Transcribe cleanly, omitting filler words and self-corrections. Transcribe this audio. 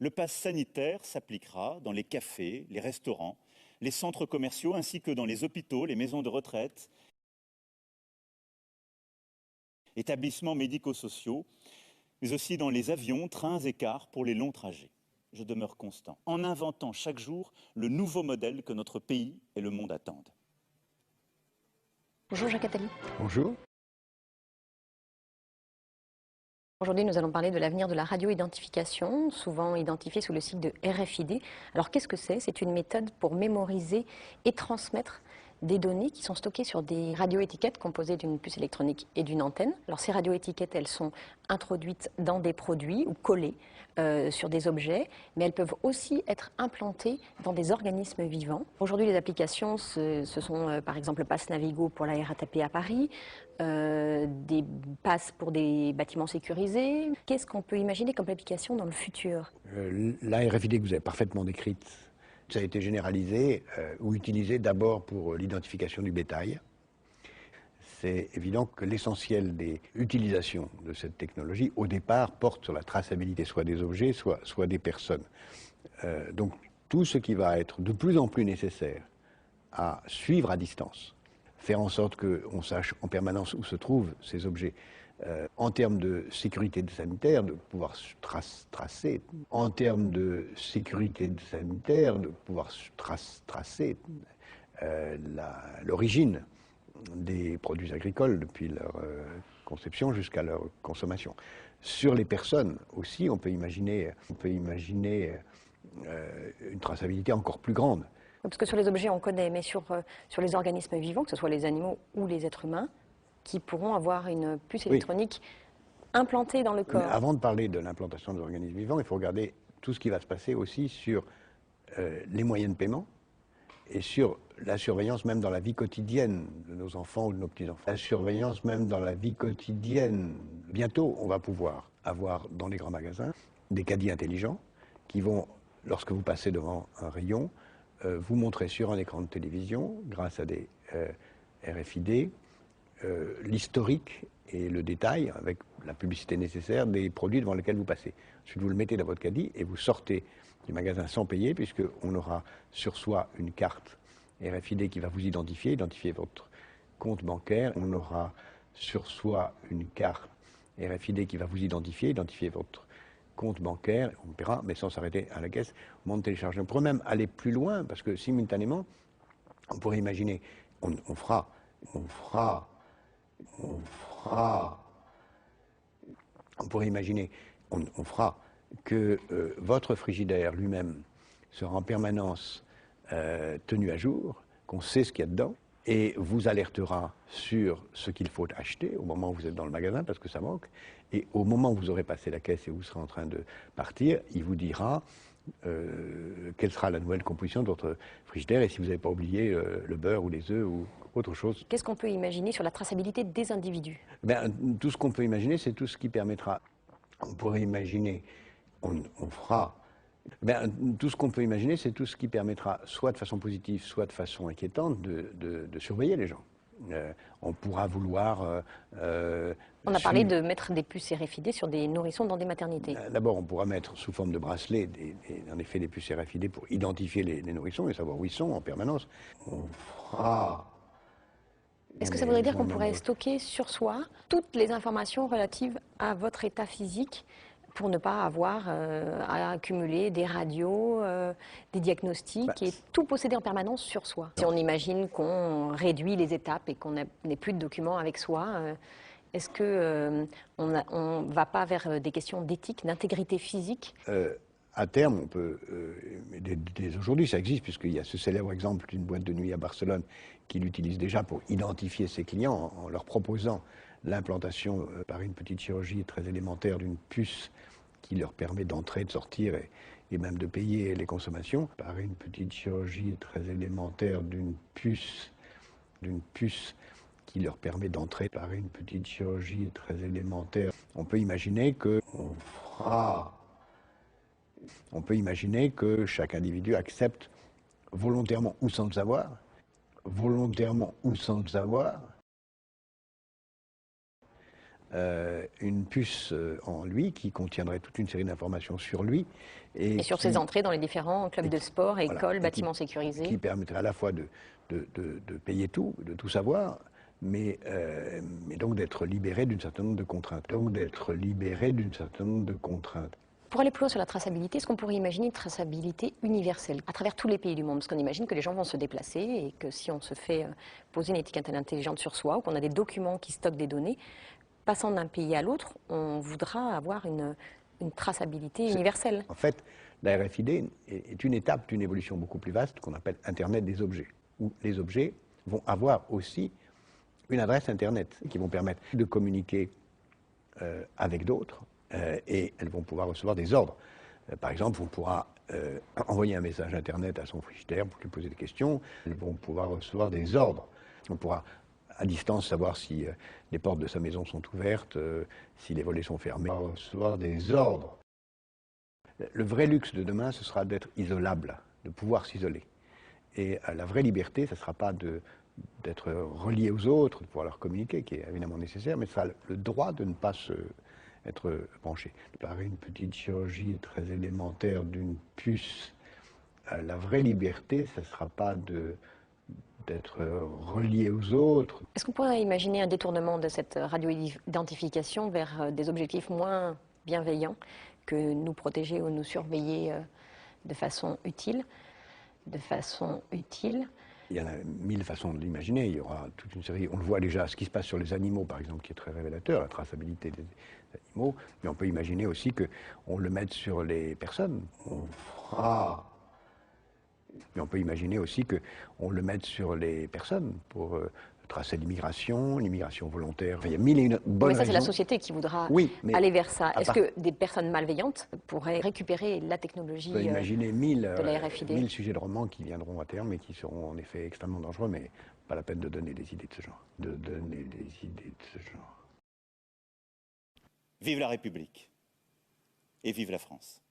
Le pass sanitaire s'appliquera dans les cafés, les restaurants, les centres commerciaux ainsi que dans les hôpitaux, les maisons de retraite, établissements médico-sociaux, mais aussi dans les avions, trains et cars pour les longs trajets. Je demeure constant, en inventant chaque jour le nouveau modèle que notre pays et le monde attendent. Bonjour Jacques Attali. Bonjour. Aujourd'hui, nous allons parler de l'avenir de la radio-identification, souvent identifiée sous le sigle de RFID. Alors qu'est-ce que c'est? C'est une méthode pour mémoriser et transmettre des données qui sont stockées sur des radioétiquettes composées d'une puce électronique et d'une antenne. Alors ces radioétiquettes, elles sont introduites dans des produits ou collées sur des objets, mais elles peuvent aussi être implantées dans des organismes vivants. Aujourd'hui, les applications, ce sont par exemple le Pass Navigo pour la RATP à Paris, des passes pour des bâtiments sécurisés. Qu'est-ce qu'on peut imaginer comme application dans le futur? La RFID que vous avez parfaitement décrite, ça a été généralisé ou utilisé d'abord pour l'identification du bétail. C'est évident que l'essentiel des utilisations de cette technologie, au départ, porte sur la traçabilité, soit des objets, soit des personnes. Donc tout ce qui va être de plus en plus nécessaire à suivre à distance, faire en sorte qu'on sache en permanence où se trouvent ces objets, en termes de sécurité sanitaire, de pouvoir tracer, en termes de sécurité sanitaire, de pouvoir tracer l'origine des produits agricoles depuis leur conception jusqu'à leur consommation. Sur les personnes aussi, on peut imaginer une traçabilité encore plus grande. Parce que sur les objets, on connaît, mais sur les organismes vivants, que ce soit les animaux ou les êtres humains, qui pourront avoir une puce électronique implantée dans le corps. Mais avant de parler de l'implantation des organismes vivants, il faut regarder tout ce qui va se passer aussi sur les moyens de paiement et sur la surveillance même dans la vie quotidienne de nos enfants ou de nos petits-enfants. La surveillance même dans la vie quotidienne. Bientôt, on va pouvoir avoir dans les grands magasins des caddies intelligents qui vont, lorsque vous passez devant un rayon, vous montrer sur un écran de télévision, grâce à des RFID, l'historique et le détail, avec la publicité nécessaire, des produits devant lesquels vous passez. Ensuite, vous le mettez dans votre caddie et vous sortez du magasin sans payer, puisqu'on aura sur soi une carte RFID qui va vous identifier votre compte bancaire. On aura sur soi une carte RFID qui va vous identifier votre compte bancaire. On paiera, mais sans s'arrêter à la caisse au moment de télécharger. On pourrait même aller plus loin, parce que simultanément, on pourrait imaginer, on fera que votre frigidaire lui-même sera en permanence tenu à jour, qu'on sait ce qu'il y a dedans, et vous alertera sur ce qu'il faut acheter au moment où vous êtes dans le magasin, parce que ça manque, et au moment où vous aurez passé la caisse et vous serez en train de partir, il vous dira quelle sera la nouvelle composition de votre frigidaire, et si vous n'avez pas oublié le beurre ou les œufs ou autre chose. Qu'est-ce qu'on peut imaginer sur la traçabilité des individus? Tout ce qu'on peut imaginer, c'est tout ce qui permettra, on pourrait imaginer, tout ce qu'on peut imaginer, c'est tout ce qui permettra, soit de façon positive, soit de façon inquiétante, de surveiller les gens. On pourra vouloir... on a parlé de mettre des puces RFID sur des nourrissons dans des maternités. D'abord, on pourra mettre sous forme de bracelet, en effet, des puces RFID pour identifier les nourrissons et savoir où ils sont en permanence. Est-ce que ça voudrait dire qu'on pourrait stocker sur soi toutes les informations relatives à votre état physique pour ne pas avoir à accumuler des radios, des diagnostics et tout posséder en permanence sur soi? Si on imagine qu'on réduit les étapes et qu'on n'ait plus de documents avec soi, est-ce qu'on ne va pas vers des questions d'éthique, d'intégrité physique? À terme, on peut, dès aujourd'hui ça existe, puisqu'il y a ce célèbre exemple d'une boîte de nuit à Barcelone qui l'utilise déjà pour identifier ses clients en leur proposant l'implantation par une petite chirurgie très élémentaire d'une puce qui leur permet d'entrer, de sortir et même de payer les consommations. Par une petite chirurgie très élémentaire d'une puce qui leur permet d'entrer par une petite chirurgie très élémentaire. On peut imaginer que chaque individu accepte volontairement ou sans le savoir, une puce en lui qui contiendrait toute une série d'informations sur lui. Et sur ses entrées dans les différents clubs de sport, voilà, écoles, bâtiments sécurisés. Qui permettrait à la fois de payer tout, de tout savoir, mais donc d'être libéré d'un certain nombre de contraintes. Pour aller plus loin sur la traçabilité, est-ce qu'on pourrait imaginer une traçabilité universelle à travers tous les pays du monde? Parce qu'on imagine que les gens vont se déplacer et que si on se fait poser une étiquette intelligente sur soi ou qu'on a des documents qui stockent des données, passant d'un pays à l'autre, on voudra avoir une traçabilité universelle. En fait, la RFID est une étape d'une évolution beaucoup plus vaste qu'on appelle Internet des objets, où les objets vont avoir aussi une adresse Internet qui vont permettre de communiquer avec d'autres et elles vont pouvoir recevoir des ordres. Par exemple, on pourra envoyer un message Internet à son frigidaire pour lui poser des questions. Elles vont pouvoir recevoir des ordres. On pourra à distance savoir si les portes de sa maison sont ouvertes, si les volets sont fermés. On pourra recevoir des ordres. Le vrai luxe de demain, ce sera d'être isolable, de pouvoir s'isoler. Et la vraie liberté, ce ne sera pas d'être relié aux autres, de pouvoir leur communiquer, qui est évidemment nécessaire, mais ce sera le droit de ne pas être branché. Par une petite chirurgie très élémentaire d'une puce, la vraie liberté, ce ne sera pas d'être relié aux autres. Est-ce qu'on pourrait imaginer un détournement de cette radio-identification vers des objectifs moins bienveillants que nous protéger ou nous surveiller de façon utile Il y en a mille façons de l'imaginer. Il y aura toute une série. On le voit déjà, ce qui se passe sur les animaux, par exemple, qui est très révélateur, la traçabilité des animaux. Mais on peut imaginer aussi qu'on le mette sur les personnes. Mais on peut imaginer aussi qu'on le mette sur les personnes pour tracer l'immigration volontaire. Enfin, il y a mille et une bonnes raisons. Mais ça, c'est la raisons. société qui voudra Oui, aller vers ça. Est-ce que des personnes malveillantes pourraient récupérer la technologie on peut imaginer mille la RFID sujets de romans qui viendront à terme et qui seront en effet extrêmement dangereux, mais pas la peine de donner des idées de ce genre. Vive la République et vive la France.